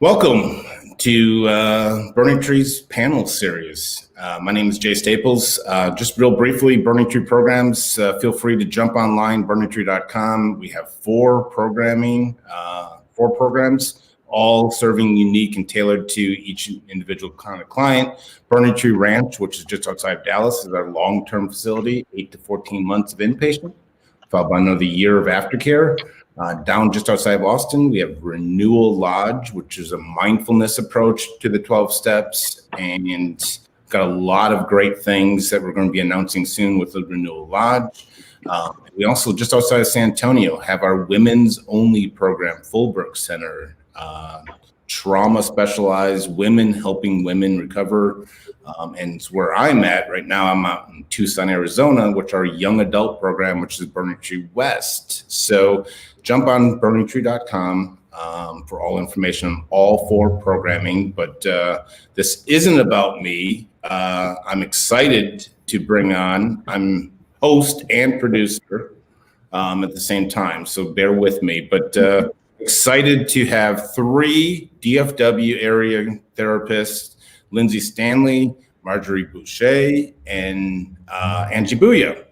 Welcome to Burning Tree's panel series. My name is Jay Staples. Just real briefly, Burning Tree programs, feel free to jump online, burningtree.com. We have four programs, all serving unique and tailored to each individual kind of client. Burning Tree Ranch, which is just outside of Dallas, is our long-term facility, 8 to 14 months of inpatient, followed by another year of aftercare. Down just outside of Austin, we have Renewal Lodge, which is a mindfulness approach to the 12 steps, and got a lot of great things that we're going to be announcing soon with the Renewal Lodge. We also, just outside of San Antonio, have our women's only program, Fulbrook Center, trauma specialized, women helping women recover. And where I'm at right now, I'm out in Tucson, Arizona, which our young adult program, which is Burning Tree West. So jump on burningtree.com for all information on all four programming. But this isn't about me. I'm excited to bring on, I'm host and producer at the same time, so bear with me. But excited to have three DFW area therapists, Lindsay Stanley, Marjorie Boucher, and Angie Bouya.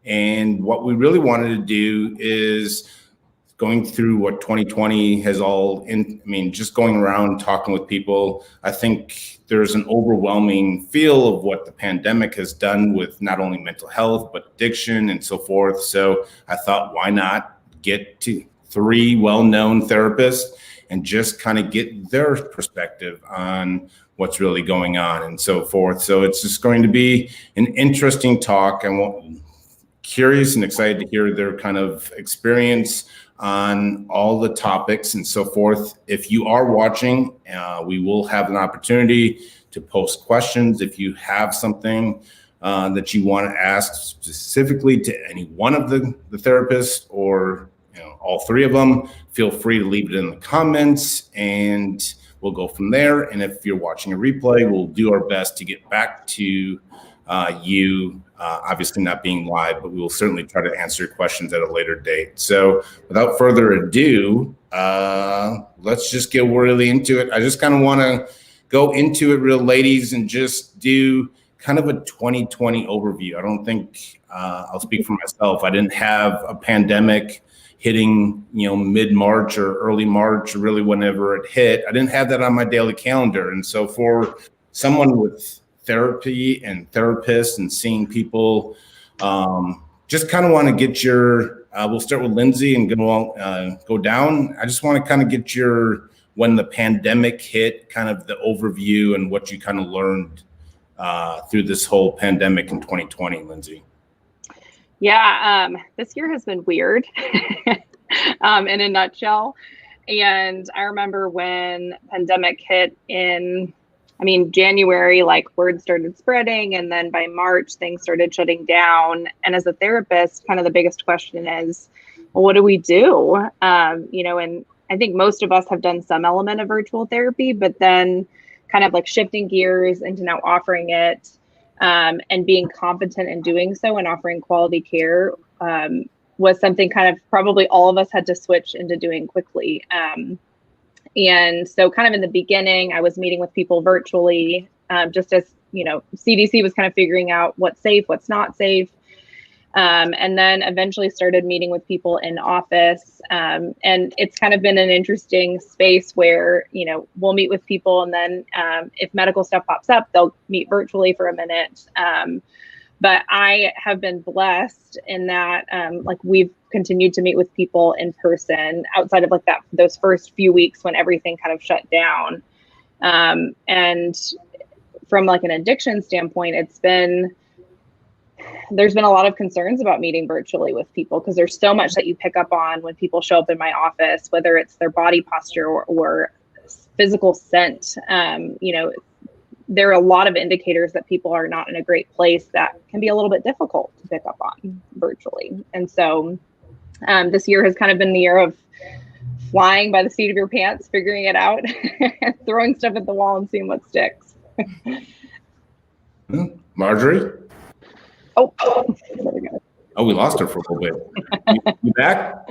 And what we really wanted to do is going through what 2020 has just going around talking with people. I think there's an overwhelming feel of what the pandemic has done with not only mental health, but addiction and so forth. So I thought, why not get to three well-known therapists and just kind of get their perspective on what's really going on and so forth. So it's just going to be an interesting talk. I'm curious and excited to hear their kind of experience on all the topics and so forth. If you are watching, we will have an opportunity to post questions. If you have something that you want to ask specifically to any one of the therapists or all three of them, feel free to leave it in the comments and we'll go from there. And if you're watching a replay, we'll do our best to get back to you, obviously not being live, but we will certainly try to answer your questions at a later date. So without further ado, let's just get really into it. I just kind of want to go into it real, ladies, and just do kind of a 2020 overview. I don't think I'll speak for myself. I didn't have a pandemic hitting, mid-March or early March, or really whenever it hit. I didn't have that on my daily calendar. And so for someone with therapy and therapists and seeing people, just kind of want to get your, we'll start with Lindsay and go down. I just want to kind of get your, when the pandemic hit, kind of the overview and what you kind of learned through this whole pandemic in 2020, Lindsay. Yeah, this year has been weird in a nutshell. And I remember when pandemic hit in, January, like word started spreading. And then by March, things started shutting down. And as a therapist, kind of the biggest question is, well, what do we do? And I think most of us have done some element of virtual therapy, but then kind of like shifting gears into now offering it. And being competent in doing so and offering quality care was something kind of probably all of us had to switch into doing quickly. And so kind of in the beginning, I was meeting with people virtually, just as, CDC was kind of figuring out what's safe, what's not safe. And then eventually started meeting with people in office. And it's kind of been an interesting space where, we'll meet with people and then if medical stuff pops up, they'll meet virtually for a minute. But I have been blessed in that, we've continued to meet with people in person outside of those first few weeks when everything kind of shut down. And from an addiction standpoint, there's been a lot of concerns about meeting virtually with people because there's so much that you pick up on when people show up in my office, whether it's their body posture or physical scent. There are a lot of indicators that people are not in a great place that can be a little bit difficult to pick up on virtually. And so this year has kind of been the year of flying by the seat of your pants, figuring it out, throwing stuff at the wall and seeing what sticks. Marjorie? Oh, we lost her for a little bit. You back?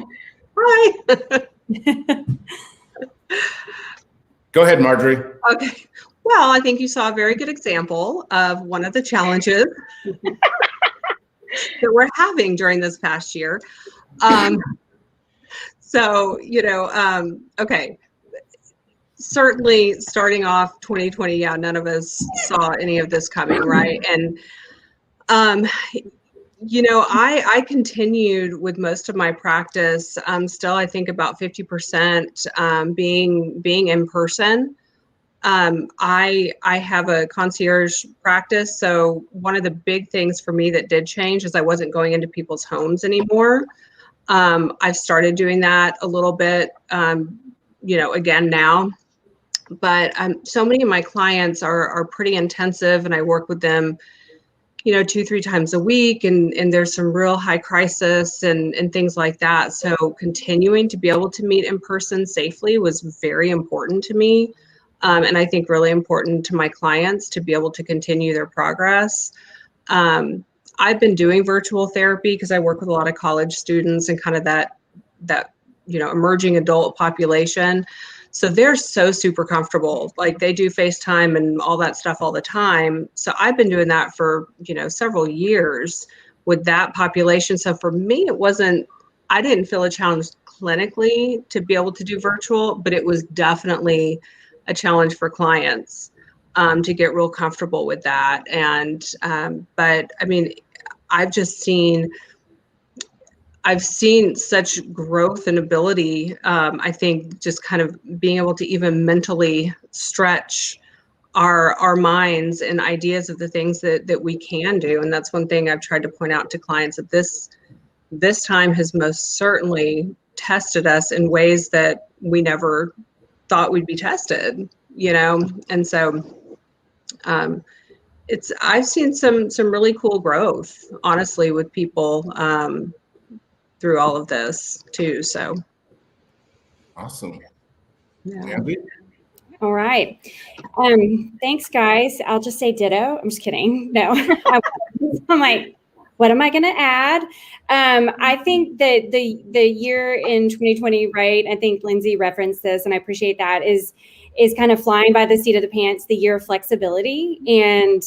Hi. Go ahead, Marjorie. Okay. Well, I think you saw a very good example of one of the challenges that we're having during this past year. Okay. Certainly starting off 2020, yeah, none of us saw any of this coming, right? And, I continued with most of my practice, still, I think about 50% being in person. I have a concierge practice, so one of the big things for me that did change is I wasn't going into people's homes anymore. I've started doing that a little bit, again now. But so many of my clients are pretty intensive, and I work with them, 2-3 times a week, and there's some real high crisis and things like that. So continuing to be able to meet in person safely was very important to me. And I think really important to my clients to be able to continue their progress. I've been doing virtual therapy because I work with a lot of college students and kind of that emerging adult population. So they're so super comfortable. Like they do FaceTime and all that stuff all the time. So I've been doing that for, several years with that population. So for me, I didn't feel a challenge clinically to be able to do virtual, but it was definitely a challenge for clients to get real comfortable with that. And, but I mean, I've seen such growth and ability. I think just kind of being able to even mentally stretch our minds and ideas of the things that we can do. And that's one thing I've tried to point out to clients, that this time has most certainly tested us in ways that we never thought we'd be tested, And so I've seen some really cool growth, honestly, with people through all of this too. So awesome. Yeah. Andy? All right. Thanks, guys. I'll just say ditto. I'm just kidding. No, I'm like, what am I going to add? I think that the year in 2020, right? I think Lindsay referenced this, and I appreciate that, is kind of flying by the seat of the pants, the year of flexibility. And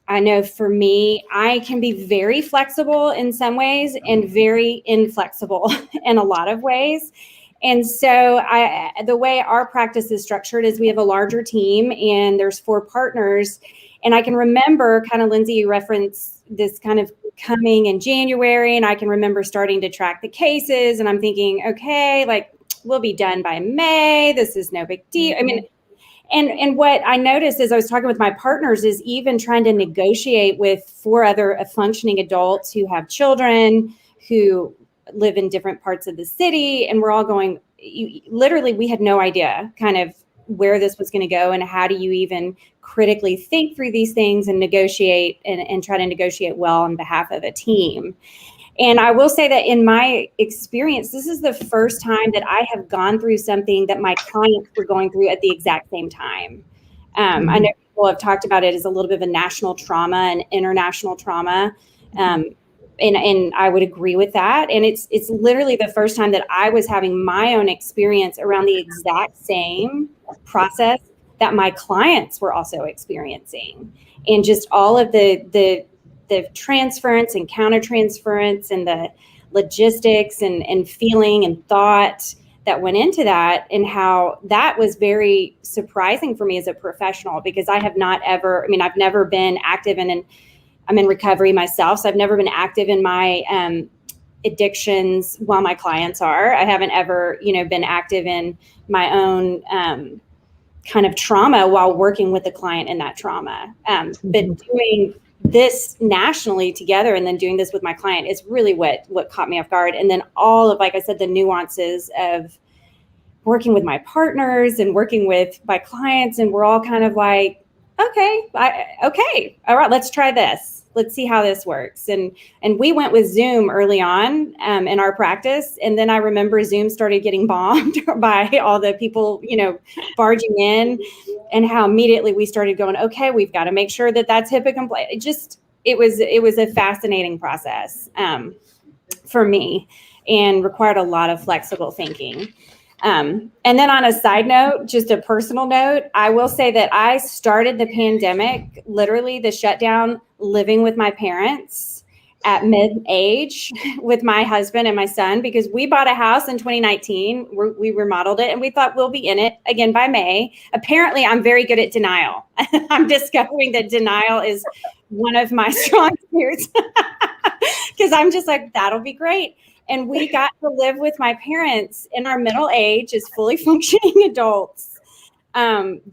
I know for me, I can be very flexible in some ways and very inflexible in a lot of ways. And so the way our practice is structured is we have a larger team and there's 4 partners. And I can remember kind of, Lindsay, you referenced this kind of coming in January, and I can remember starting to track the cases, and I'm thinking, okay, like we'll be done by May. This is no big deal. I mean, and what I noticed as I was talking with my partners is even trying to negotiate with 4 other functioning adults who have children, who live in different parts of the city. And we're all going, literally, we had no idea kind of where this was going to go and how do you even critically think through these things and negotiate and try to negotiate well on behalf of a team. And I will say that in my experience, this is the first time that I have gone through something that my clients were going through at the exact same time. I know people have talked about it as a little bit of a national trauma and international trauma. And I would agree with that. And it's literally the first time that I was having my own experience around the exact same process that my clients were also experiencing. And just all of the transference and countertransference and the logistics and feeling and thought that went into that, and how that was very surprising for me as a professional, because I've never been active and I'm in recovery myself. So I've never been active in my addictions while my clients are. I haven't ever, been active in my own kind of trauma while working with the client in that trauma. But doing this nationally together and then doing this with my client is really what caught me off guard. And then all of, like I said, the nuances of working with my partners and working with my clients. And we're all kind of like, okay, all right, let's try this. Let's see how this works. And we went with Zoom early on in our practice. And then I remember Zoom started getting bombed by all the people, barging in, and how immediately we started going, okay, we've got to make sure that that's HIPAA compliant. It was a fascinating process for me, and required a lot of flexible thinking. And then on a side note, just a personal note, I will say that I started the pandemic, literally the shutdown, living with my parents at mid-age with my husband and my son, because we bought a house in 2019. We remodeled it and we thought we'll be in it again by May. Apparently, I'm very good at denial. I'm discovering that denial is one of my strong suits because I'm just like, that'll be great. And we got to live with my parents in our middle age as fully functioning adults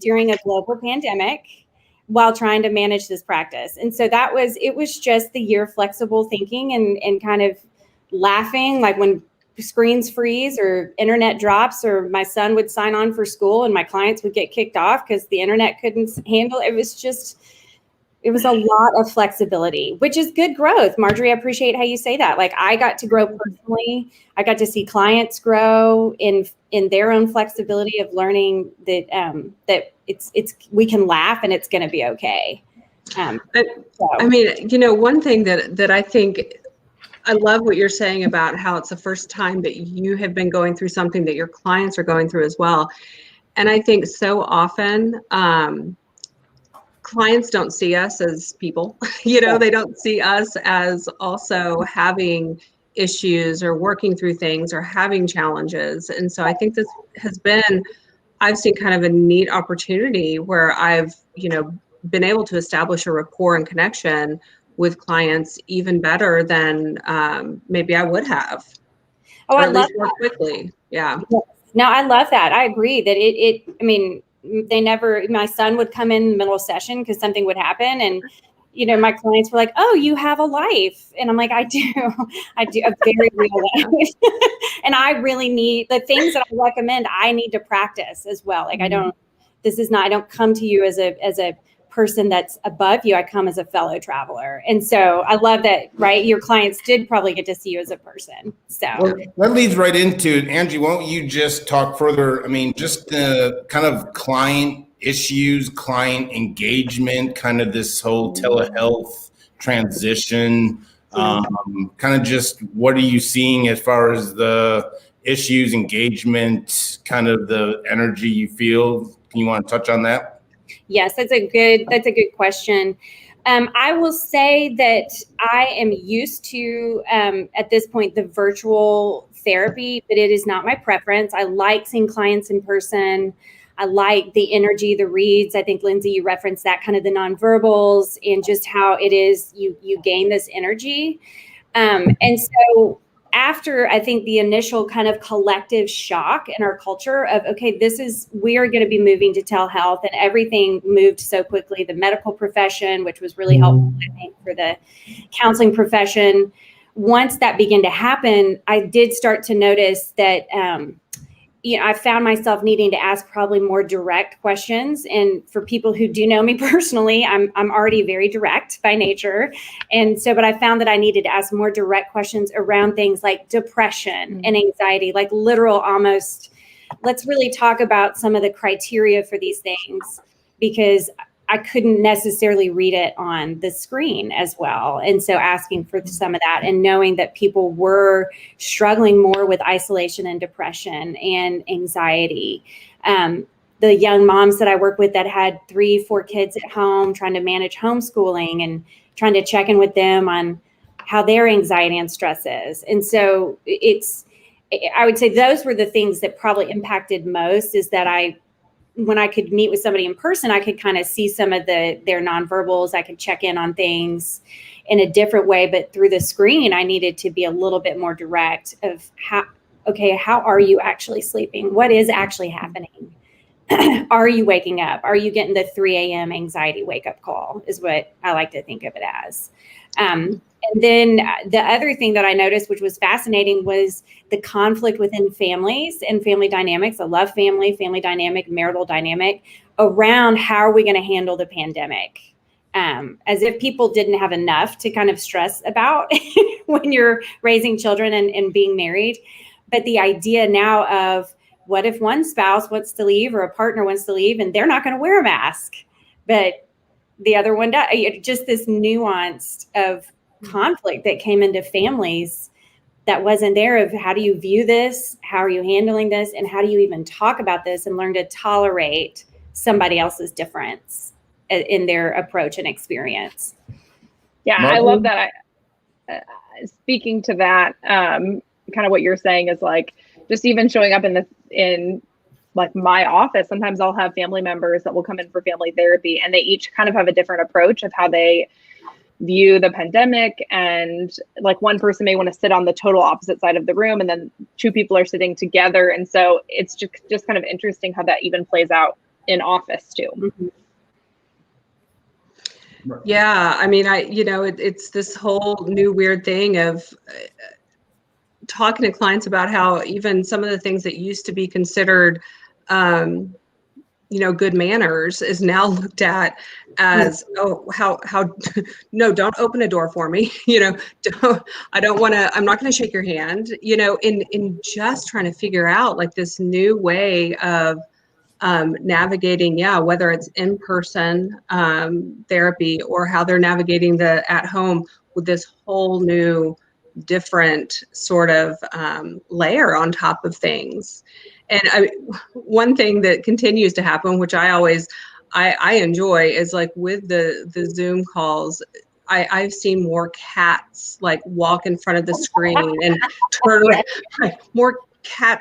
during a global pandemic while trying to manage this practice. And so it was just the year of flexible thinking and kind of laughing, like when screens freeze or internet drops, or my son would sign on for school and my clients would get kicked off because the internet couldn't handle it. It was a lot of flexibility, which is good growth. Marjorie, I appreciate how you say that. Like, I got to grow personally. I got to see clients grow in their own flexibility of learning that we can laugh and it's going to be okay. I mean, one thing that I think, I love what you're saying about how it's the first time that you have been going through something that your clients are going through as well. And I think so often, clients don't see us as people, they don't see us as also having issues or working through things or having challenges. And so I think this has been, I've seen kind of a neat opportunity where I've, been able to establish a rapport and connection with clients even better than maybe I would have. Oh, I love love more that. quickly. Yeah. No, I love that. I agree that my son would come in the middle of session because something would happen. And, my clients were like, oh, you have a life. And I'm like, I do a very real life. And I really need the things that I recommend. I need to practice as well. Like, I don't come to you as a person that's above you. I come as a fellow traveler. And so I love that, right? Your clients did probably get to see you as a person. So that leads right into it. Angie, why don't you just talk further? I mean, just the kind of client issues, client engagement, kind of this whole telehealth transition, kind of just what are you seeing as far as the issues, engagement, kind of the energy you feel? Can you want to touch on that? Yes, that's a good question. I will say that I am used to, at this point, the virtual therapy, but it is not my preference. I like seeing clients in person. I like the energy, the reads. I think, Lindsay, you referenced that, kind of the nonverbals and just how it is you gain this energy. And so after, I think, the initial kind of collective shock in our culture of, okay, we are going to be moving to telehealth, and everything moved so quickly. The medical profession, which was really helpful, I think, for the counseling profession. Once that began to happen, I did start to notice that, I found myself needing to ask probably more direct questions. And for people who do know me personally, I'm already very direct by nature. And so, but I found that I needed to ask more direct questions around things like depression and anxiety, like literal almost, let's really talk about some of the criteria for these things, because I couldn't necessarily read it on the screen as well. And so asking for some of that and knowing that people were struggling more with isolation and depression and anxiety. The young moms that I work with that had 3-4 kids at home, trying to manage homeschooling and trying to check in with them on how their anxiety and stress is. And so I would say those were the things that probably impacted most, is that when I could meet with somebody in person, I could kind of see some of their nonverbals. I could check in on things in a different way, but through the screen, I needed to be a little bit more direct of how are you actually sleeping? What is actually happening? Are you waking up? Are you getting the 3 a.m. anxiety wake up call is what I like to think of it as. And then the other thing that I noticed, which was fascinating, was the conflict within families and family dynamics. I love family dynamic, marital dynamic around how are we going to handle the pandemic? As if people didn't have enough to kind of stress about when you're raising children and being married. But the idea now of what if one spouse wants to leave or a partner wants to leave and they're not going to wear a mask, but the other one does. Just this nuance of conflict that came into families that wasn't there of how do you view this? How are you handling this? And how do you even talk about this and learn to tolerate somebody else's difference in their approach and experience? Yeah, Martin? I love that. Speaking to that, kind of what you're saying is like, just even showing up in like my office, sometimes I'll have family members that will come in for family therapy, and they each kind of have a different approach of how they view the pandemic. And like one person may want to sit on the total opposite side of the room, and then two people are sitting together. And so it's just kind of interesting how that even plays out in office too. Mm-hmm. Yeah, I mean, it's this whole new weird thing of talking to clients about how even some of the things that used to be considered, good manners is now looked at as, oh, how, no, don't open a door for me. I'm not going to shake your hand, in just trying to figure out like this new way of navigating, whether it's in-person therapy or how they're navigating the at home with this whole new different sort of layer on top of things. And one thing that continues to happen, which I enjoy, is like with the Zoom calls, I've seen more cats like walk in front of the screen and turn around, like, more cat,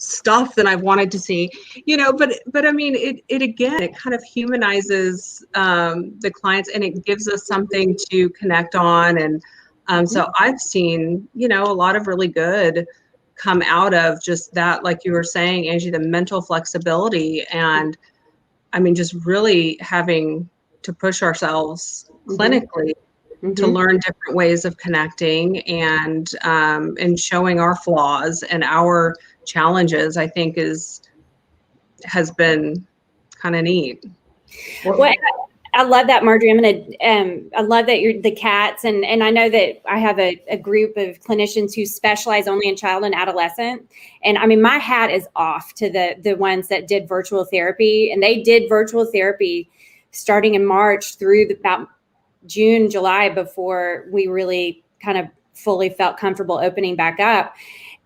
stuff than I've wanted to see, but I mean, it again, it kind of humanizes the clients, and it gives us something to connect on. And so I've seen, a lot of really good come out of just that, like you were saying, Angie, the mental flexibility, and I mean, just really having to push ourselves clinically to learn different ways of connecting and showing our flaws and our challenges, I think has been kind of neat. Well, I love that, Marjorie. I love that you're the cats, and I know that I have a group of clinicians who specialize only in child and adolescent. And I mean, my hat is off to the ones that did virtual therapy, and they did virtual therapy starting in March through about June, July, before we really kind of fully felt comfortable opening back up.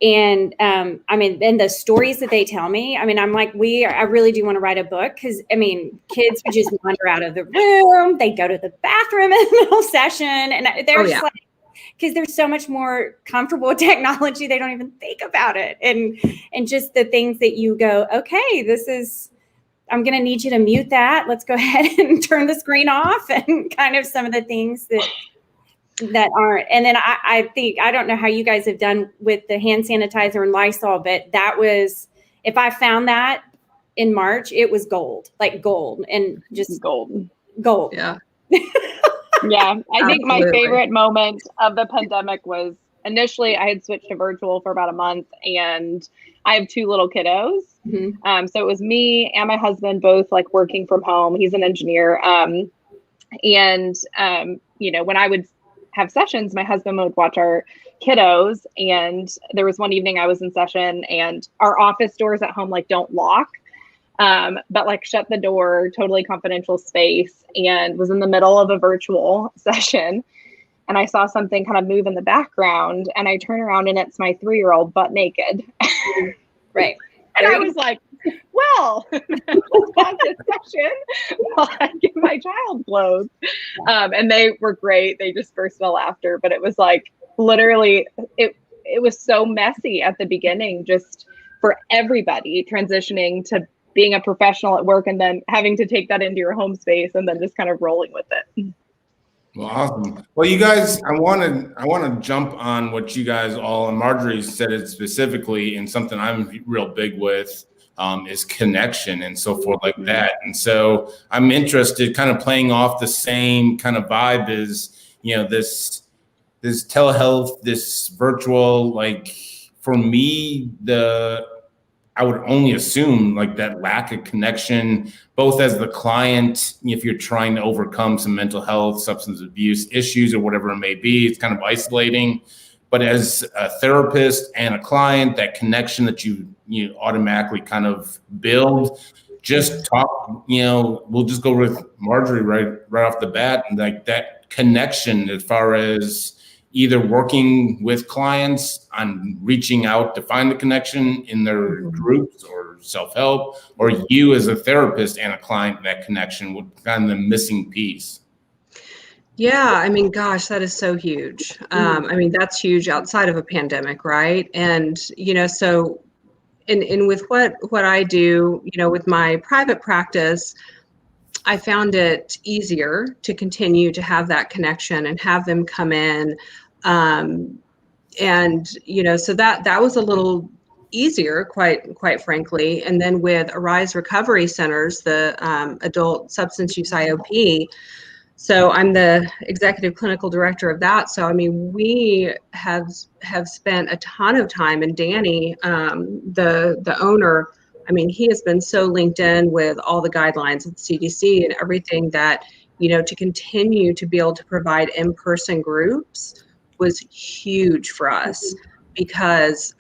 And I mean, and the stories that they tell me, I mean, I'm like, I really do want to write a book, because I mean, kids would just wander out of the room, they go to the bathroom in the middle session, and they're just like, because they're so much more comfortable with technology, they don't even think about it. And just the things that you go, okay, I'm going to need you to mute that. Let's go ahead and turn the screen off, and kind of some of the things that aren't. And then I think, I don't know how you guys have done with the hand sanitizer and Lysol, but that was, if I found that in March, it was gold, like gold, and just gold. Yeah. Yeah. I think my favorite moment of the pandemic was initially I had switched to virtual for about a month, and I have two little kiddos. So it was me and my husband both like working from home. He's an engineer. When I would have sessions, my husband would watch our kiddos. And there was one evening I was in session, and our office doors at home like don't lock, but like shut the door, totally confidential space, and was in the middle of a virtual session. And I saw something kind of move in the background, and I turn around and it's my 3-year-old butt naked. Right. And I was like, well, let's pause this session while I get my child clothes. And they were great. They just burst into laughter. But it was like, literally, it was so messy at the beginning, just for everybody transitioning to being a professional at work, and then having to take that into your home space, and then just kind of rolling with it. Well, awesome. Well, you guys, I want to jump on what you guys all, and Marjorie said it specifically, and something I'm real big with is connection and so forth like that. And so I'm interested, kind of playing off the same kind of vibe as, this telehealth, this virtual, like for me, I would only assume like that lack of connection, both as the client, if you're trying to overcome some mental health, substance abuse issues or whatever it may be, it's kind of isolating. But as a therapist and a client, that connection that you automatically kind of build, just talk, we'll just go with Marjorie right off the bat, and like that connection as far as, either working with clients on reaching out to find the connection in their groups or self-help, or you as a therapist and a client, that connection would kind of the missing piece? Yeah, I mean, gosh, that is so huge. I mean, that's huge outside of a pandemic, right? And, so in with what I do, with my private practice, I found it easier to continue to have that connection and have them come in. And, so that was a little easier, quite frankly. And then with Arise Recovery Centers, the adult substance use IOP, so I'm the executive clinical director of that. So, I mean, we have spent a ton of time, and Danny, the owner, I mean, he has been so linked in with all the guidelines of the CDC and everything that, to continue to be able to provide in-person groups was huge for us because,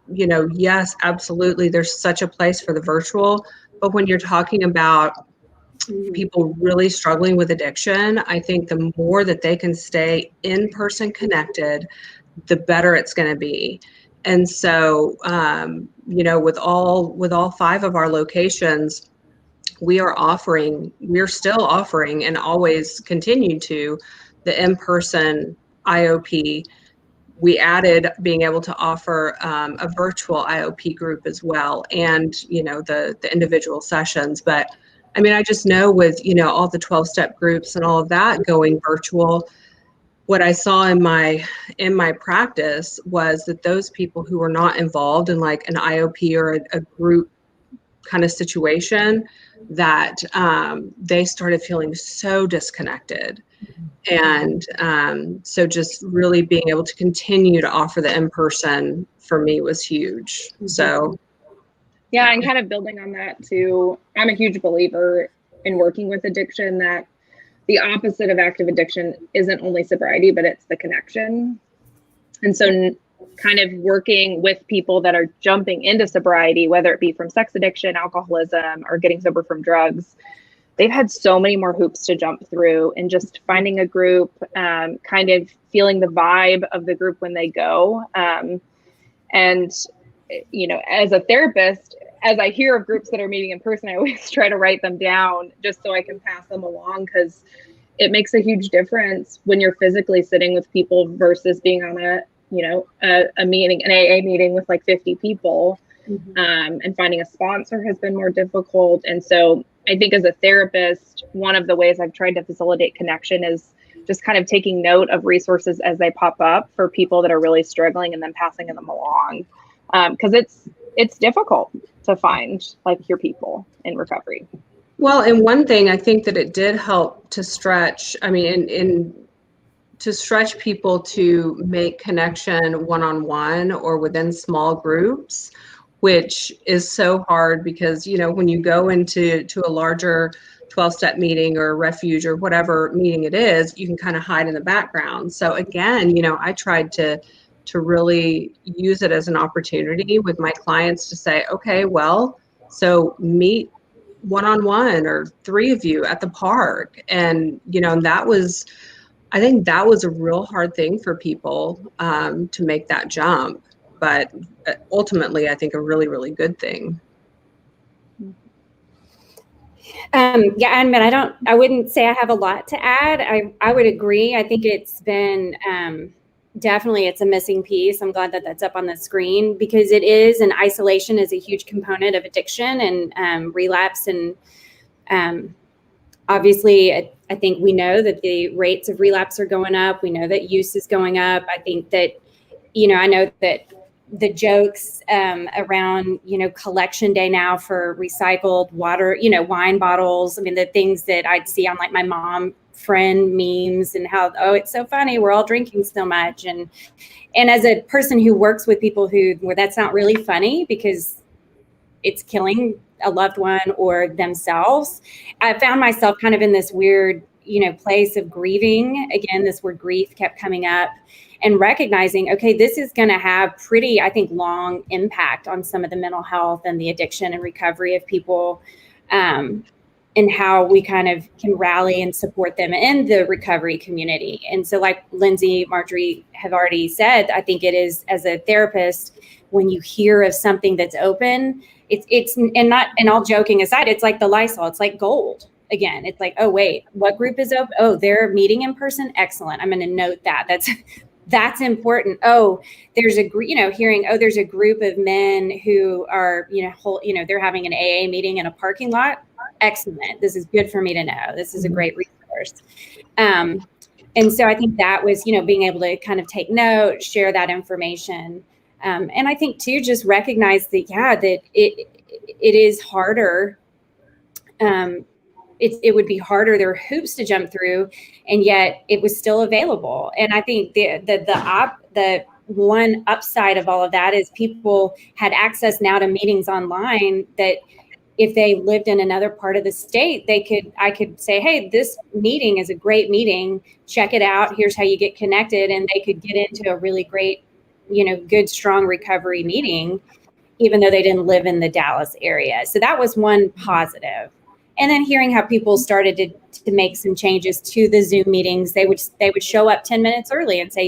yes, absolutely, there's such a place for the virtual, but when you're talking about people really struggling with addiction, I think the more that they can stay in person connected, the better it's going to be. And so, with all 5 of our locations, we're still offering and always continue to the in-person IOP. We added being able to offer a virtual IOP group as well, and the individual sessions. But I mean, I just know with, all the 12-step groups and all of that going virtual, what I saw in my practice was that those people who were not involved in like an IOP or a group kind of situation, that they started feeling so disconnected. And so just really being able to continue to offer the in-person for me was huge. So. Yeah, and kind of building on that too, I'm a huge believer in working with addiction, that the opposite of active addiction isn't only sobriety, but it's the connection. And so kind of working with people that are jumping into sobriety, whether it be from sex addiction, alcoholism, or getting sober from drugs, they've had so many more hoops to jump through, and just finding a group, kind of feeling the vibe of the group when they go. And as a therapist, as I hear of groups that are meeting in person, I always try to write them down just so I can pass them along, because it makes a huge difference when you're physically sitting with people versus being on a meeting, an AA meeting with like 50 people. And finding a sponsor has been more difficult. And so I think as a therapist, one of the ways I've tried to facilitate connection is just kind of taking note of resources as they pop up for people that are really struggling, and then passing them along. Because it's difficult to find like your people in recovery. Well, and one thing I think that it did help to stretch, I mean, to stretch people to make connection one-on-one or within small groups, which is so hard because, when you go into a larger 12-step meeting or refuge or whatever meeting it is, you can kind of hide in the background. So again, I tried to really use it as an opportunity with my clients to say, okay, well, so meet one-on-one or 3 of you at the park. And, and I think that was a real hard thing for people to make that jump, but ultimately I think a really, really good thing. Yeah, and I wouldn't say I have a lot to add. I would agree. I think it's been, definitely it's a missing piece. I'm glad that that's up on the screen, because it is, and isolation is a huge component of addiction and relapse. And obviously, I think we know that the rates of relapse are going up. We know that use is going up. I think that, I know that the jokes around, collection day now for recycled water, wine bottles. I mean, the things that I'd see on like my mom friend memes, and how, oh, it's so funny, we're all drinking so much. And as a person who works with people where that's not really funny because it's killing a loved one or themselves, I found myself kind of in this weird, place of grieving. Again, this word grief kept coming up, and recognizing, okay, this is going to have pretty, I think, long impact on some of the mental health and the addiction and recovery of people. And and how we kind of can rally and support them in the recovery community. And so like Lindsay, Marjorie have already said, I think it is, as a therapist, when you hear of something that's open, it's and all joking aside, it's like the Lysol, it's like gold. Again, it's like, oh, wait, what group is open? Oh, they're meeting in person. Excellent. I'm going to note that. That's important. Oh, there's hearing, oh, there's a group of men who are, they're having an AA meeting in a parking lot. Excellent. This is good for me to know. This is a great resource. And so I think that was, being able to kind of take note, share that information. And I think too, just recognize that, that it is harder. It would be harder. There are hoops to jump through, and yet it was still available. And I think the one upside of all of that is people had access now to meetings online that if they lived in another part of the state, I could say, hey, this meeting is a great meeting. Check it out. Here's how you get connected. And they could get into a really great, good, strong recovery meeting, even though they didn't live in the Dallas area. So that was one positive. And then hearing how people started to make some changes to the Zoom meetings, they would show up 10 minutes early and say,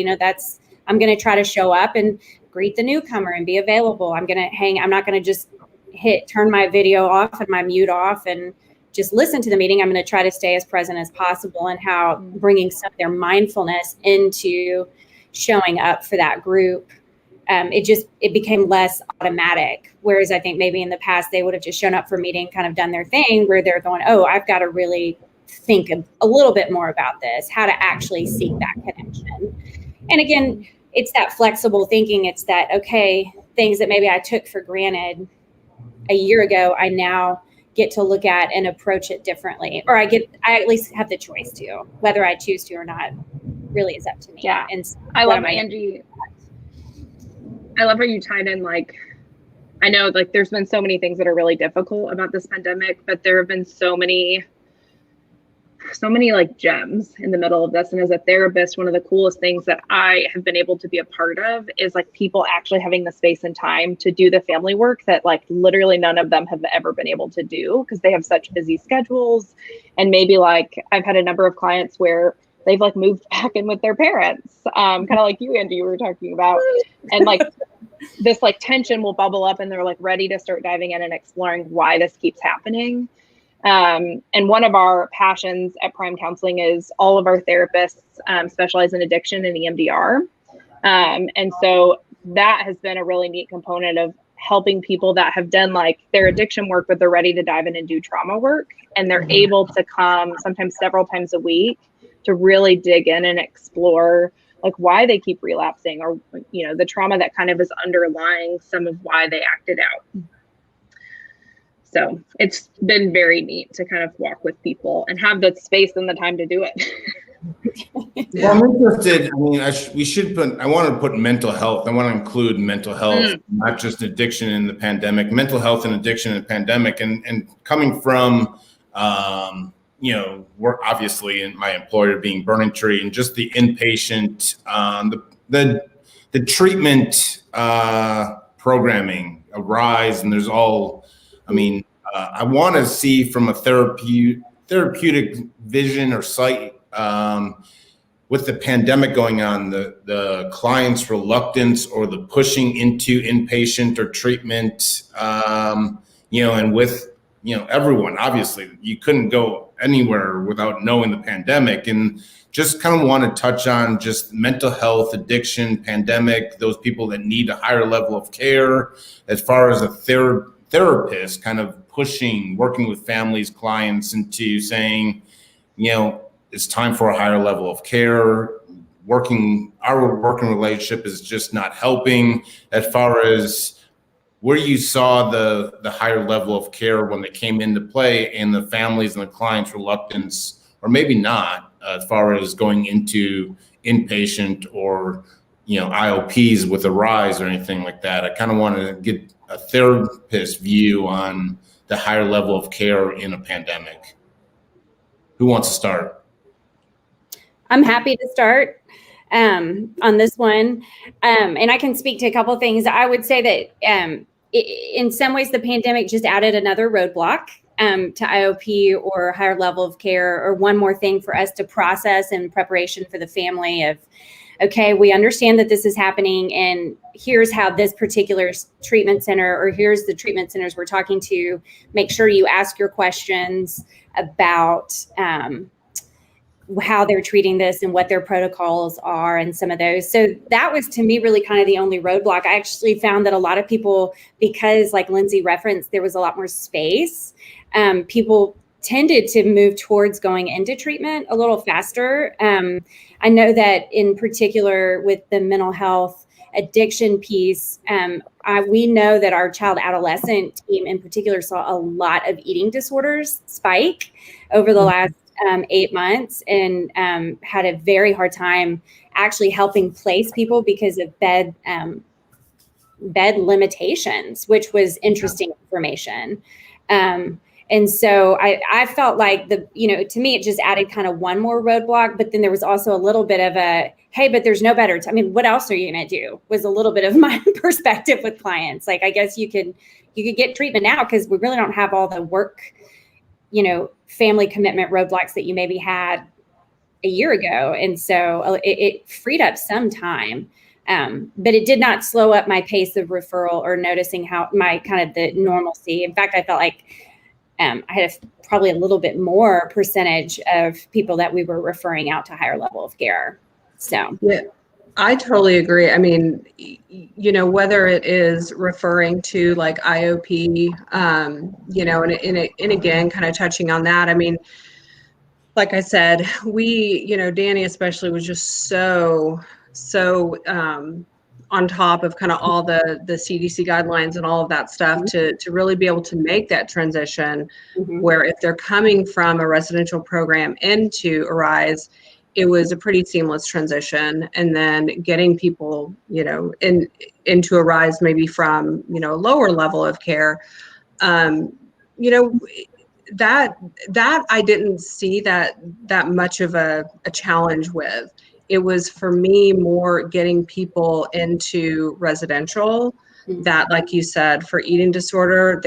I'm going to try to show up and greet the newcomer and be available. I'm not going to just turn my video off and my mute off and just listen to the meeting. I'm going to try to stay as present as possible, and how bringing some of their mindfulness into showing up for that group. It became less automatic. Whereas I think maybe in the past, they would have just shown up for a meeting, kind of done their thing, where they're going, oh, I've got to really think a little bit more about this, how to actually seek that connection. And again, it's that flexible thinking. It's that, okay, things that maybe I took for granted a year ago, I now get to look at and approach it differently. Or I at least have the choice to, whether I choose to or not, really is up to me. Yeah. And I love Angie. I love how you tied in, I know there's been so many things that are really difficult about this pandemic, but there have been so many gems in the middle of this. And as a therapist, one of the coolest things that I have been able to be a part of is people actually having the space and time to do the family work that literally none of them have ever been able to do, because they have such busy schedules. And maybe I've had a number of clients where they've moved back in with their parents, kind of like you, Angie, you were talking about. And this tension will bubble up, and they're ready to start diving in and exploring why this keeps happening. And one of our passions at Prime Counseling is all of our therapists specialize in addiction and EMDR. And so that has been a really neat component of helping people that have done their addiction work, but they're ready to dive in and do trauma work. And they're able to come sometimes several times a week to really dig in and explore why they keep relapsing, or, the trauma that kind of is underlying some of why they acted out. So it's been very neat to kind of walk with people and have the space and the time to do it. Well, I'm interested. I want to put mental health. I want to include mental health, not just addiction in the pandemic, mental health and addiction in the pandemic. And coming from, work, obviously, in my employer being Burning Tree, and just the inpatient, the treatment programming, Arise, and there's all, I want to see from a therapeutic vision or sight, with the pandemic going on, the client's reluctance or the pushing into inpatient or treatment, and with, everyone, obviously you couldn't go anywhere without knowing the pandemic, and just kind of want to touch on just mental health, addiction, pandemic, those people that need a higher level of care, as far as a therapist kind of working with families, clients, into saying, it's time for a higher level of care. Our working relationship is just not helping, as far as where you saw the higher level of care when they came into play, and the families and the clients' reluctance, or maybe not, as far as going into inpatient or, IOPs with Arise or anything like that. I kind of want to get a therapist view on the higher level of care in a pandemic. Who wants to start? I'm happy to start on this one. And I can speak to a couple of things. I would say that in some ways, the pandemic just added another roadblock. to IOP or higher level of care, or one more thing for us to process in preparation for the family of, okay, we understand that this is happening, and here's how this particular treatment center, or here's the treatment centers we're talking to. Make sure you ask your questions about how they're treating this and what their protocols are and some of those. So that was, to me, really kind of the only roadblock. I actually found that a lot of people, because like Lindsay referenced, there was a lot more space, people tended to move towards going into treatment a little faster. I know that in particular with the mental health addiction piece, we know that our child adolescent team in particular saw a lot of eating disorders spike over the last 8 months, and had a very hard time actually helping place people because of bed limitations, which was interesting information. And so I felt like to me, it just added kind of one more roadblock, but then there was also a little bit of a, hey, but there's no better. I mean, what else are you going to do? Was a little bit of my perspective with clients. Like, I guess you could get treatment now because we really don't have all the work, family commitment roadblocks that you maybe had a year ago. And so it freed up some time. But it did not slow up my pace of referral or noticing how my kind of the normalcy. In fact, I felt like I had probably a little bit more percentage of people that we were referring out to higher level of care. So yeah, I totally agree. I mean, whether it is referring to like IOP, and again, kind of touching on that. I mean, like I said, Danny especially was just so on top of kind of all the CDC guidelines and all of that stuff to really be able to make that transition, where if they're coming from a residential program into Arise, it was a pretty seamless transition. And then getting people, into Arise, maybe from, a lower level of care, that I didn't see that much of a challenge with. It was for me more getting people into residential that, like you said, for eating disorder,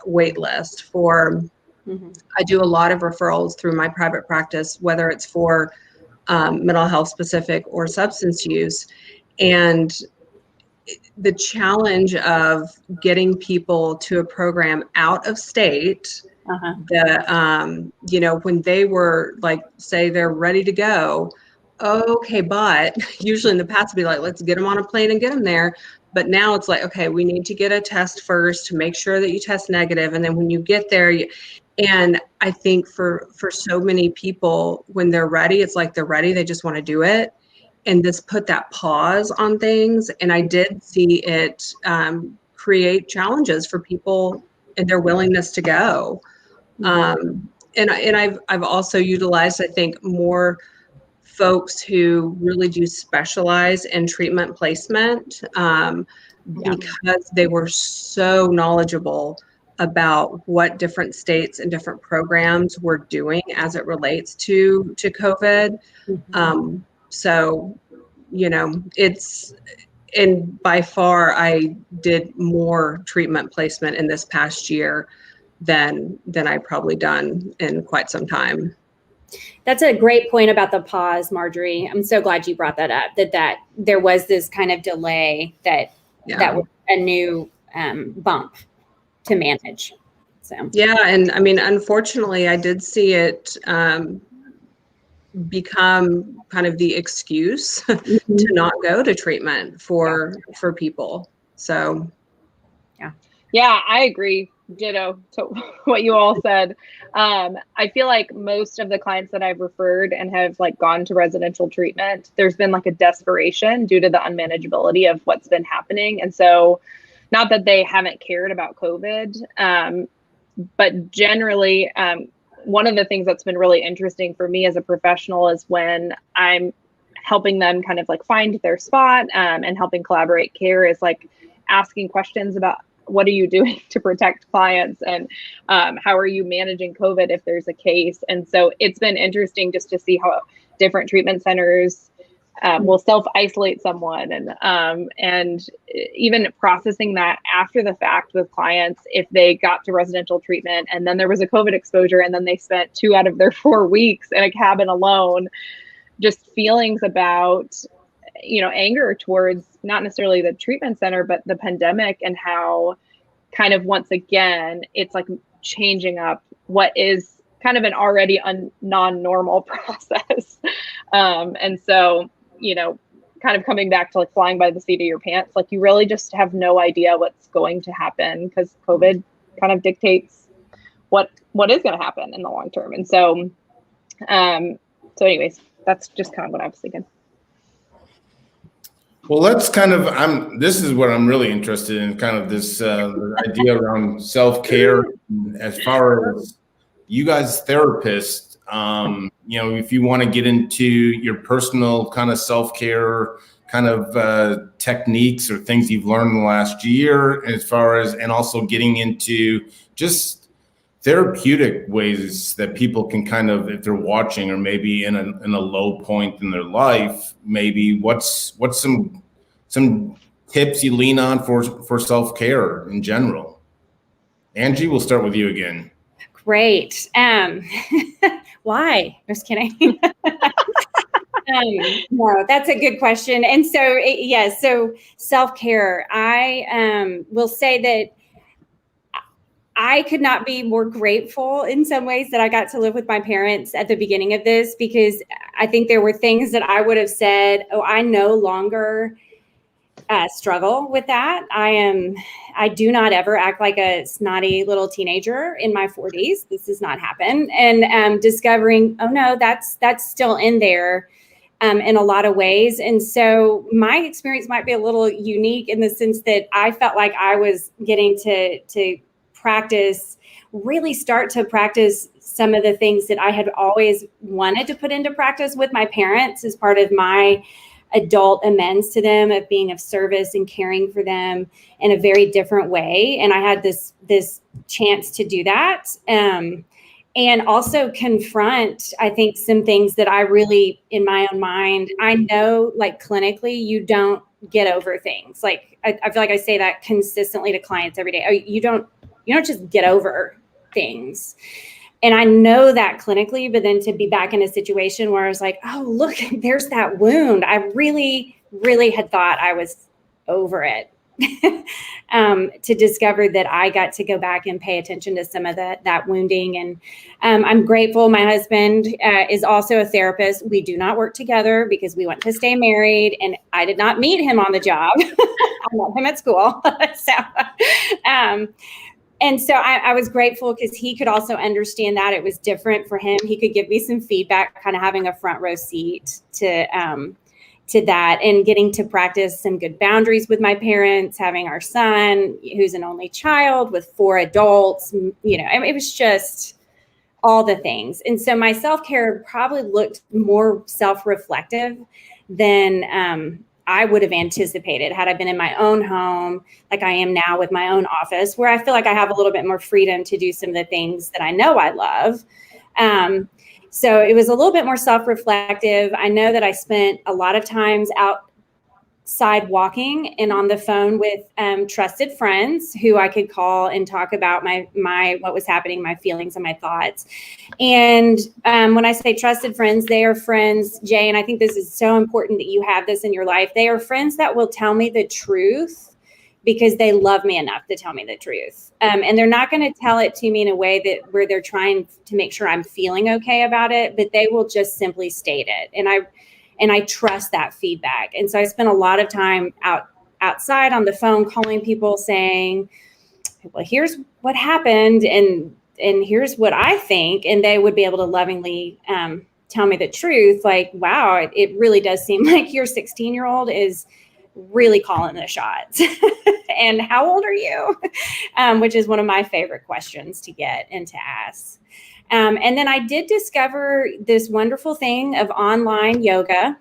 wait list for, I do a lot of referrals through my private practice, whether it's for mental health specific or substance use. And the challenge of getting people to a program out of state, when they were like, say they're ready to go, okay, but usually in the past it'd be like, let's get them on a plane and get them there. But now it's like, okay, we need to get a test first to make sure that you test negative. And then when you get there, and I think for so many people, when they're ready, it's like they're ready, they just want to do it. And this put that pause on things. And I did see it create challenges for people and their willingness to go. And I've also utilized, I think, more folks who really do specialize in treatment placement because they were so knowledgeable about what different states and different programs were doing as it relates to COVID. So, and by far I did more treatment placement in this past year than I've probably done in quite some time. That's a great point about the pause, Marjorie. I'm so glad you brought that up, that there was this kind of delay that was a new bump to manage. So yeah, and I mean, unfortunately, I did see it become kind of the excuse to not go to treatment for people. So yeah, I agree. Ditto to what you all said. I feel like most of the clients that I've referred and have like gone to residential treatment, there's been like a desperation due to the unmanageability of what's been happening. And so not that they haven't cared about COVID, but generally, one of the things that's been really interesting for me as a professional is when I'm helping them kind of like find their spot and helping collaborate care is like asking questions about what are you doing to protect clients and how are you managing COVID if there's a case. And so it's been interesting just to see how different treatment centers will self-isolate someone, and even processing that after the fact with clients, if they got to residential treatment and then there was a COVID exposure and then they spent 2 out of their 4 weeks in a cabin alone, just feelings about, anger towards not necessarily the treatment center, but the pandemic, and how kind of once again, it's like changing up what is kind of an already non-normal process. And so, kind of coming back to like flying by the seat of your pants, like you really just have no idea what's going to happen, because COVID kind of dictates what is going to happen in the long term. And so, anyways, that's just kind of what I was thinking. Well, let's this is what I'm really interested in, kind of this idea around self-care, as far as you guys therapists. If you want to get into your personal kind of self-care kind of techniques or things you've learned in the last year, and also getting into just therapeutic ways that people can kind of, if they're watching or maybe in a low point in their life, maybe what's some tips you lean on for self-care in general. Angie, we'll start with you again. Great. Why? Just kidding. No, that's a good question. And so, so self-care, I will say that I could not be more grateful in some ways that I got to live with my parents at the beginning of this, because I think there were things that I would have said, I no longer struggle with that. I do not ever act like a snotty little teenager in my 40s. This does not happen. And discovering, oh no, that's still in there in a lot of ways. And so my experience might be a little unique in the sense that I felt like I was getting to really start to practice some of the things that I had always wanted to put into practice with my parents as part of my adult amends to them, of being of service and caring for them in a very different way. And I had this chance to do that. And also confront, I think, some things that I really, in my own mind, I know, like clinically, you don't get over things. Like I feel like I say that consistently to clients every day. You don't just get over things. And I know that clinically, but then to be back in a situation where I was like, oh, look, there's that wound. I really, really had thought I was over it. To discover that I got to go back and pay attention to some of that wounding. And I'm grateful. My husband is also a therapist. We do not work together because we want to stay married, and I did not meet him on the job. I met him at school. And so I was grateful because he could also understand that it was different for him. He could give me some feedback, kind of having a front row seat to that, and getting to practice some good boundaries with my parents, having our son, who's an only child with 4 adults, it was just all the things. And so my self-care probably looked more self-reflective than I would have anticipated had I been in my own home, like I am now with my own office, where I feel like I have a little bit more freedom to do some of the things that I know I love. So it was a little bit more self-reflective. I know that I spent a lot of times outside walking and on the phone with trusted friends who I could call and talk about my what was happening, my feelings and my thoughts. And when I say trusted friends, they are friends, Jay, and I think this is so important that you have this in your life. They are friends that will tell me the truth because they love me enough to tell me the truth. And they're not going to tell it to me in a way where they're trying to make sure I'm feeling okay about it, but they will just simply state it. And I trust that feedback. And so I spent a lot of time outside on the phone calling people saying, well, here's what happened and here's what I think. And they would be able to lovingly tell me the truth. Like, wow, it really does seem like your 16-year-old is really calling the shots. And how old are you? Which is one of my favorite questions to get and to ask. And then I did discover this wonderful thing of online yoga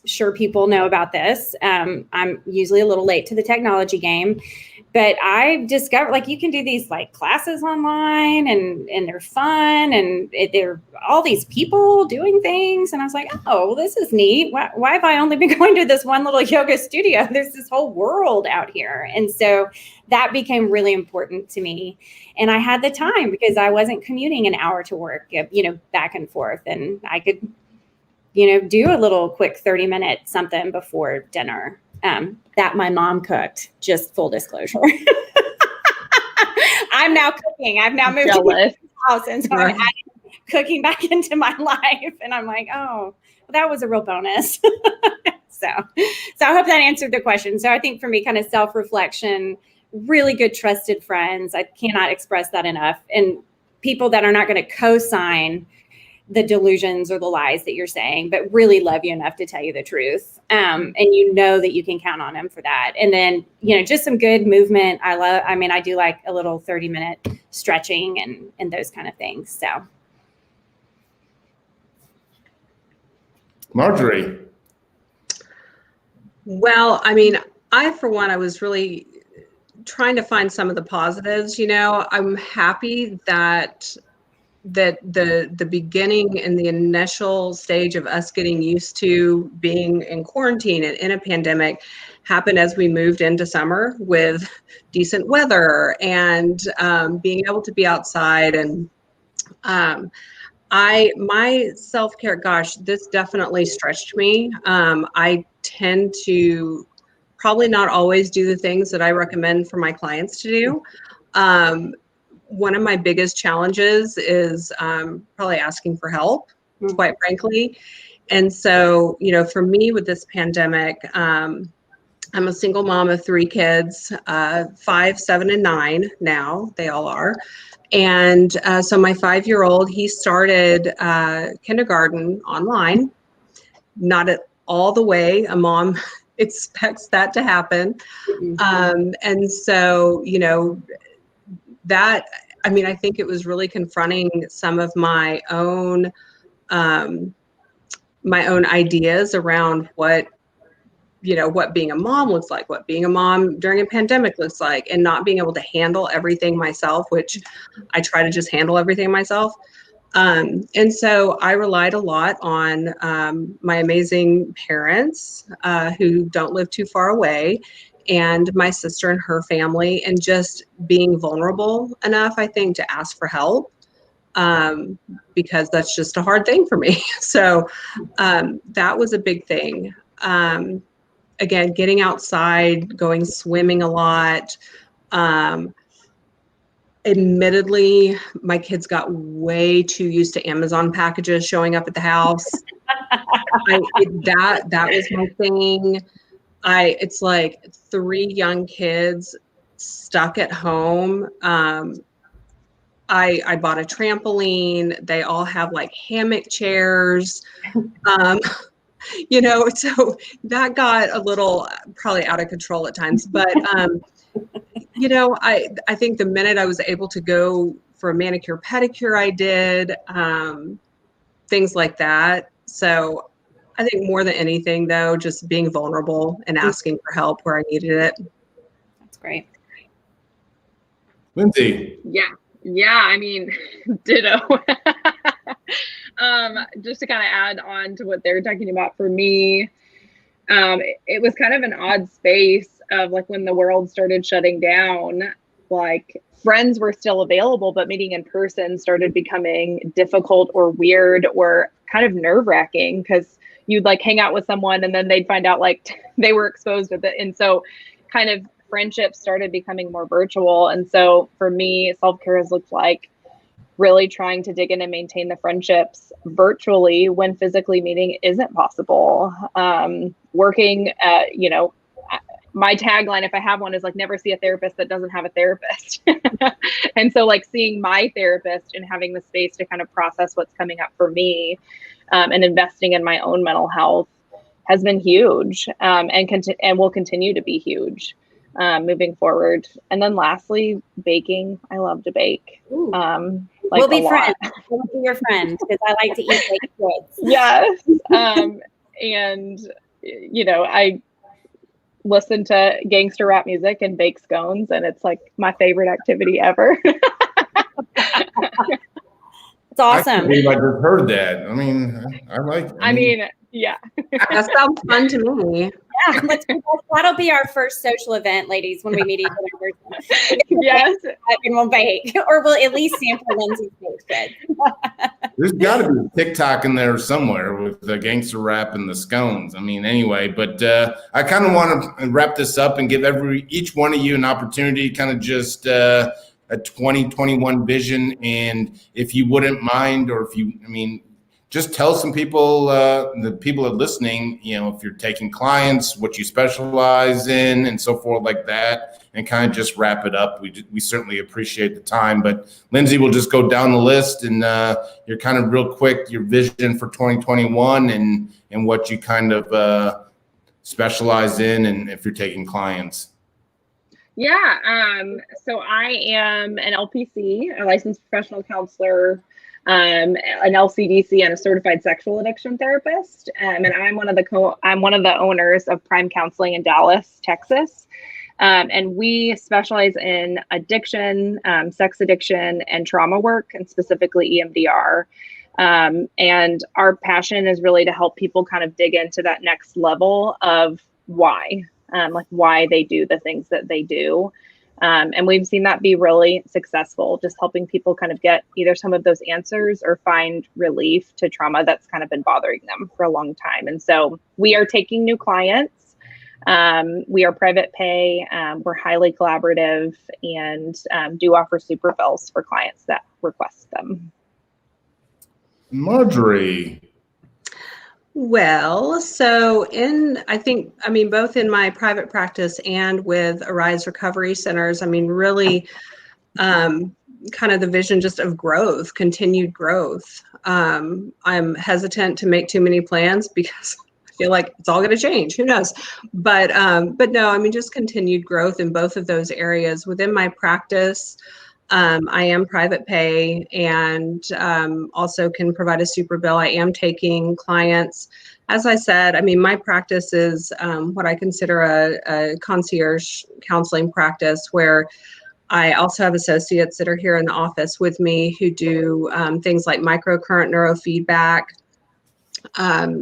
sure people know about this. I'm usually a little late to the technology game, but I discovered like you can do these like classes online and they're fun and they're all these people doing things. And I was like, oh, well, this is neat. Why have I only been going to this one little yoga studio? There's this whole world out here. And so that became really important to me. And I had the time because I wasn't commuting an hour to work, back and forth. And I could, do a little quick 30-minute something before dinner that my mom cooked, just full disclosure. I'm now cooking. I've now moved to the house. And so I'm adding cooking back into my life. And I'm like, oh, well, that was a real bonus. So I hope that answered the question. So I think for me, kind of self-reflection, really good trusted friends. I cannot express that enough. And people that are not going to co-sign the delusions or the lies that you're saying, but really love you enough to tell you the truth. And that you can count on them for that. And then, just some good movement. I do like a little 30-minute stretching and those kind of things. So. Marjorie. Well, for one, I was really trying to find some of the positives. I'm happy that the beginning and the initial stage of us getting used to being in quarantine and in a pandemic happened as we moved into summer with decent weather and being able to be outside. And my self-care, gosh, this definitely stretched me. I tend to probably not always do the things that I recommend for my clients to do. One of my biggest challenges is probably asking for help, quite frankly. And so, for me with this pandemic, I'm a single mom of 3 kids, 5, 7, and 9 now, they all are. And so my 5-year-old, he started kindergarten online, not at all the way a mom expects that to happen. And so, that, I think it was really confronting some of my own ideas around what being a mom looks like, what being a mom during a pandemic looks like, and not being able to handle everything myself, which I try to just handle everything myself. And so I relied a lot on my amazing parents who don't live too far away, and my sister and her family, and just being vulnerable enough, I think, to ask for help, because that's just a hard thing for me. So that was a big thing. Again, getting outside, going swimming a lot. Admittedly, my kids got way too used to Amazon packages showing up at the house. That was my thing. It's like 3 young kids stuck at home. I bought a trampoline. They all have like hammock chairs. So that got a little probably out of control at times. But, I think the minute I was able to go for a manicure, pedicure, I did things like that. So I think more than anything, though, just being vulnerable and asking for help where I needed it. That's great. Lindsay. Yeah, ditto. Just to kind of add on to what they're talking about, for me, it was kind of an odd space of like when the world started shutting down, like friends were still available, but meeting in person started becoming difficult or weird or kind of nerve-wracking, because you'd like hang out with someone and then they'd find out like they were exposed with it. And so kind of friendships started becoming more virtual. And so for me, self-care has looked like really trying to dig in and maintain the friendships virtually when physically meeting isn't possible. Working, my tagline, if I have one, is like never see a therapist that doesn't have a therapist. And so like seeing my therapist and having the space to kind of process what's coming up for me, and investing in my own mental health has been huge, and will continue to be huge moving forward. And then lastly, baking. I love to bake. We'll be friends. We'll be your friend because I like to eat baked goods. Yes. And I listen to gangster rap music and bake scones, and it's like my favorite activity ever. It's awesome. I can't believe I just heard that. I mean, I like it. I mean, yeah. That sounds fun to me. Yeah, that'll be our first social event, ladies, when we meet each other in person. Yes. And we'll bake, or we'll at least sample Lindsay's baked goods. There's got to be a TikTok in there somewhere with the gangster rap and the scones. I mean, anyway, but I kind of want to wrap this up and give each one of you an opportunity, kind of just a 2021 vision. And if you wouldn't mind, or just tell some people, the people that are listening, if you're taking clients, what you specialize in, and so forth like that, and kind of just wrap it up. We certainly appreciate the time, but Lindsay will just go down the list and you're kind of real quick, your vision for 2021 and what you kind of specialize in, and if you're taking clients. Yeah. So I am an LPC, a licensed professional counselor, an LCDC, and a certified sexual addiction therapist. And I'm one of the owners of Prime Counseling in Dallas, Texas. And we specialize in addiction, sex addiction, and trauma work, and specifically EMDR. And our passion is really to help people kind of dig into that next level of why they do the things that they do. And we've seen that be really successful, just helping people kind of get either some of those answers or find relief to trauma that's kind of been bothering them for a long time. And so we are taking new clients. We are private pay. We're highly collaborative, and do offer super bills for clients that request them. Marjorie. Well, so both in my private practice and with Arise Recovery Centers, really kind of the vision just of growth, continued growth. I'm hesitant to make too many plans because I feel like it's all going to change. Who knows? But no, just continued growth in both of those areas. Within my practice, I am private pay and also can provide a super bill. I am taking clients. As I said, my practice is what I consider a concierge counseling practice, where I also have associates that are here in the office with me who do things like microcurrent neurofeedback.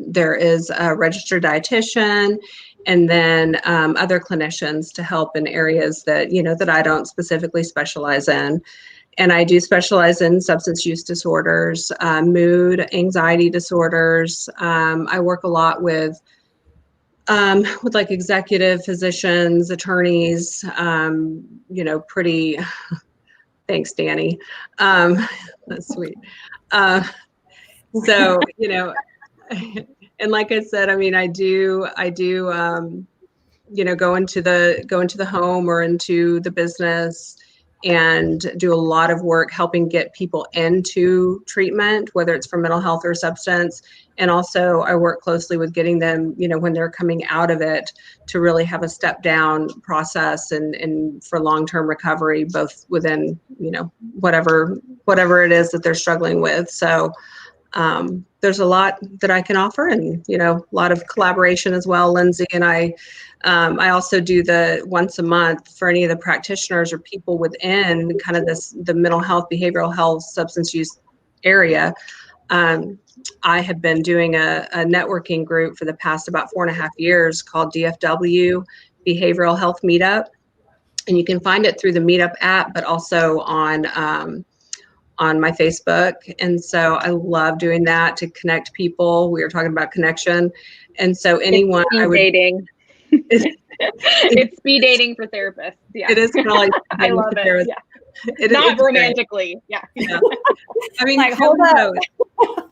There is a registered dietitian, and then other clinicians to help in areas that, that I don't specifically specialize in. And I do specialize in substance use disorders, mood, anxiety disorders. I work a lot with like executive physicians, attorneys, pretty, thanks, Danny. That's sweet. So, and like I said, I do, go into the home or into the business and do a lot of work helping get people into treatment, whether it's for mental health or substance. And also I work closely with getting them, when they're coming out of it, to really have a step down process and for long-term recovery, both within, whatever it is that they're struggling with. So there's a lot that I can offer, and, a lot of collaboration as well. Lindsay and I also do the once a month for any of the practitioners or people within kind of the mental health, behavioral health, substance use area. I have been doing a networking group for the past about 4.5 years called DFW Behavioral Health Meetup. And you can find it through the Meetup app, but also on my Facebook. And so I love doing that to connect people. We were talking about connection. And so anyone dating. It's speed dating for therapists. Yeah. It is kind of like I love it. Yeah. Not romantically. Yeah. Yeah. Like, hold up.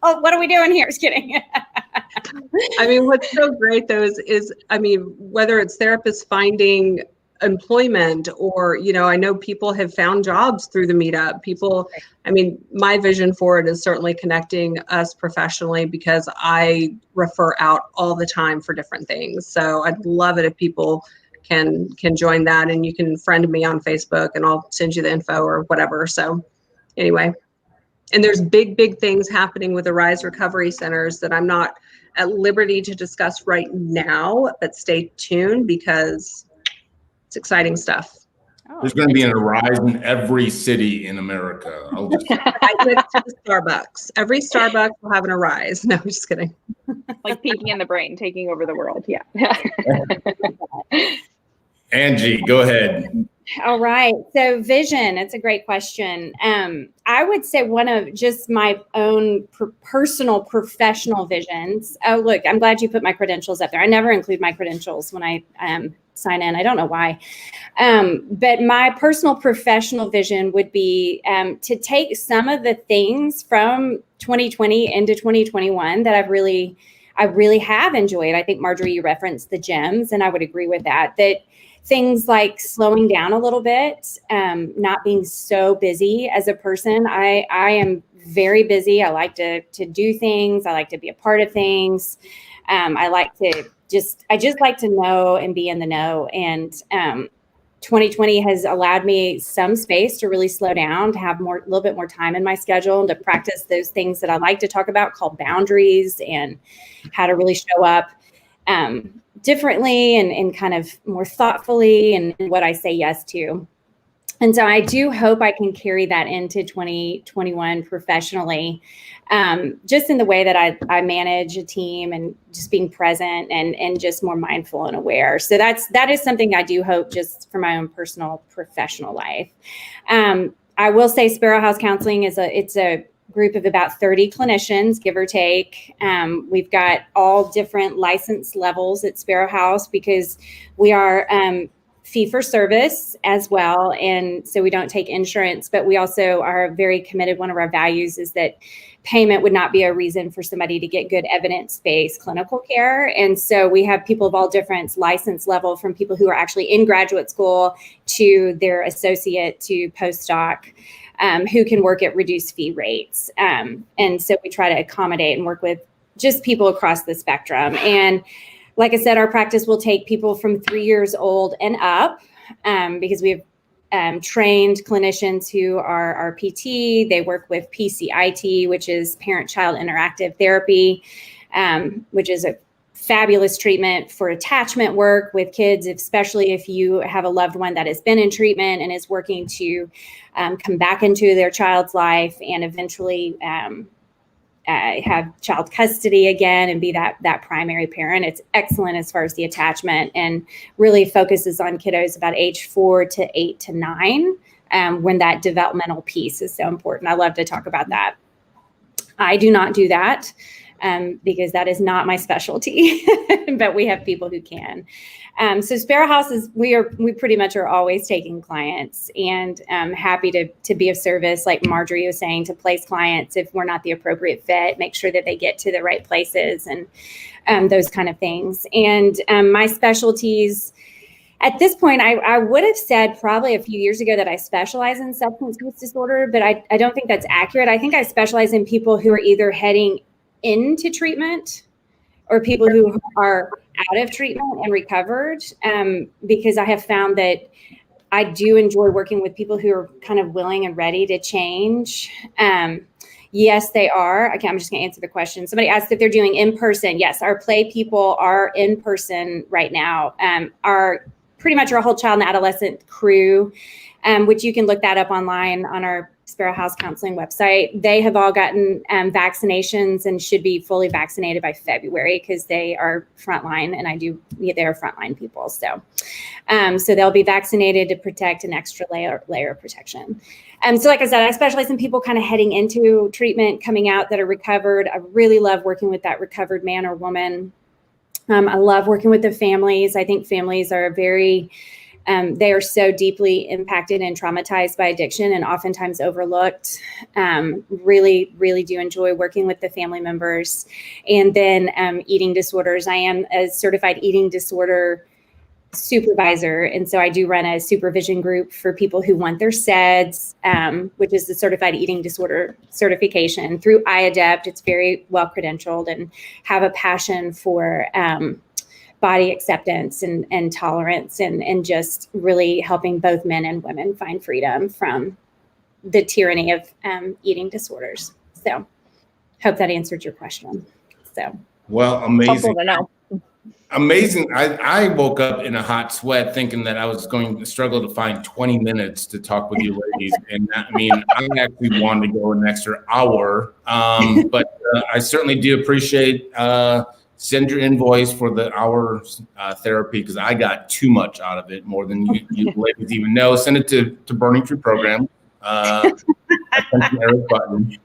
Oh, what are we doing here? Just kidding. What's so great though is whether it's therapists finding employment or, I know people have found jobs through the meetup. My vision for it is certainly connecting us professionally, because I refer out all the time for different things. So I'd love it if people can join that, and you can friend me on Facebook and I'll send you the info or whatever. So anyway, And there's big things happening with the Rise Recovery Centers that I'm not at liberty to discuss right now, but stay tuned because it's exciting stuff. There's going to be a rise in every city in America. I'll just I went to the Starbucks. Every Starbucks will have an Arise. No, I'm just kidding. Like peeking in the brain, taking over the world. Yeah. Angie, go ahead. All right. So vision, it's a great question. I would say one of just my own personal professional visions. Oh, look, I'm glad you put my credentials up there. I never include my credentials when I sign in. I don't know why. But my personal professional vision would be to take some of the things from 2020 into 2021 that I really have enjoyed. I think, Marjorie, you referenced the gems, and I would agree with that things like slowing down a little bit, not being so busy as a person. I am very busy. I like to do things. I like to be a part of things. I just like to know and be in the know. And 2020 has allowed me some space to really slow down, to have a little bit more time in my schedule, and to practice those things that I like to talk about, called boundaries, and how to really show up differently and kind of more thoughtfully and what I say yes to. And so I do hope I can carry that into 2021 professionally, just in the way that I manage a team and just being present and just more mindful and aware. So that is something I do hope just for my own personal professional life. I will say Sparrow House Counseling it's a group of about 30 clinicians, give or take. We've got all different license levels at Sparrow House because we are fee for service as well. And so we don't take insurance, but we also are very committed. One of our values is that payment would not be a reason for somebody to get good evidence-based clinical care. And so we have people of all different license level, from people who are actually in graduate school to their associate to postdoc, who can work at reduced fee rates. And so we try to accommodate and work with just people across the spectrum. And like I said, our practice will take people from 3 years old and up, because we have trained clinicians who are our PT. They work with PCIT, which is parent-child interactive therapy, which is a fabulous treatment for attachment work with kids, especially if you have a loved one that has been in treatment and is working to come back into their child's life and eventually have child custody again and be that primary parent. It's excellent as far as the attachment, and really focuses on kiddos about age 4 to 8 to 9, when that developmental piece is so important. I love to talk about that. I do not do that. Because that is not my specialty, but we have people who can. So Sparrow House we pretty much are always taking clients, and happy to be of service, like Marjorie was saying, to place clients if we're not the appropriate fit, make sure that they get to the right places and those kind of things. And my specialties, at this point, I would have said probably a few years ago that I specialize in substance use disorder, but I don't think that's accurate. I think I specialize in people who are either heading into treatment or people who are out of treatment and recovered, because I have found that I do enjoy working with people who are kind of willing and ready to change. Yes, they are. Okay, I'm just going to answer the question. Somebody asked if they're doing in person. Yes, our play people are in person right now. Pretty much our whole child and adolescent crew, which you can look that up online on our Sparrow House Counseling website. They have all gotten vaccinations and should be fully vaccinated by February, because they are frontline, and they're frontline people. So they'll be vaccinated to protect an extra layer of protection. So like I said, I specialize in people kind of heading into treatment, coming out that are recovered. I really love working with that recovered man or woman. I love working with the families. I think families are they are so deeply impacted and traumatized by addiction and oftentimes overlooked. Really, really do enjoy working with the family members. And then eating disorders. I am a certified eating disorder supervisor. And so I do run a supervision group for people who want their SEDS, which is the Certified Eating Disorder certification through iAdept. It's very well credentialed, and have a passion for body acceptance and tolerance and just really helping both men and women find freedom from the tyranny of eating disorders. So hope that answered your question. So Well, amazing. Helpful to know. Amazing. I woke up in a hot sweat thinking that I was going to struggle to find 20 minutes to talk with you ladies. And I mean, I actually wanted to go an extra hour. But I certainly do appreciate, send your invoice for the hour therapy, because I got too much out of it, more than you ladies even know. Send it to Burning Tree Program. I sent Eric Button.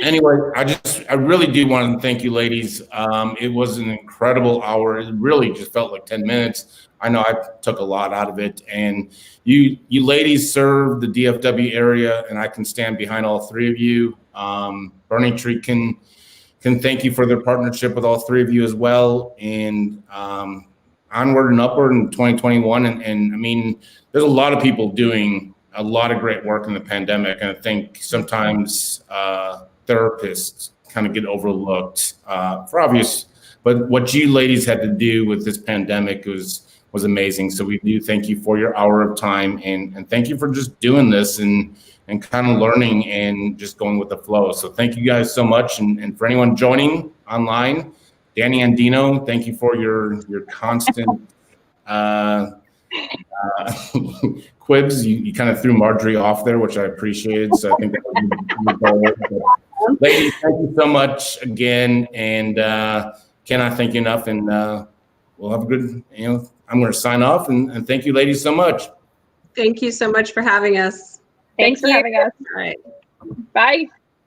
Anyway, I really do want to thank you, ladies. It was an incredible hour. It really just felt like 10 minutes. I know I took a lot out of it, and you ladies serve the DFW area, and I can stand behind all three of you. Burning Tree can thank you for their partnership with all three of you as well, and onward and upward in 2021. And I mean, there's a lot of people doing a lot of great work in the pandemic, and I think sometimes therapists kind of get overlooked for obvious, but what you ladies had to do with this pandemic was amazing. So we do thank you for your hour of time, and thank you for just doing this and kind of learning and just going with the flow. So thank you guys so much. And for anyone joining online, Danny Andino, thank you for your constant quibs. You kind of threw Marjorie off there, which I appreciated. So I think that was ladies, thank you so much again, and cannot thank you enough. And we'll have a good, I'm going to sign off, and thank you, ladies, so much. Thank you so much for having us. Thanks for having us. All right. Bye.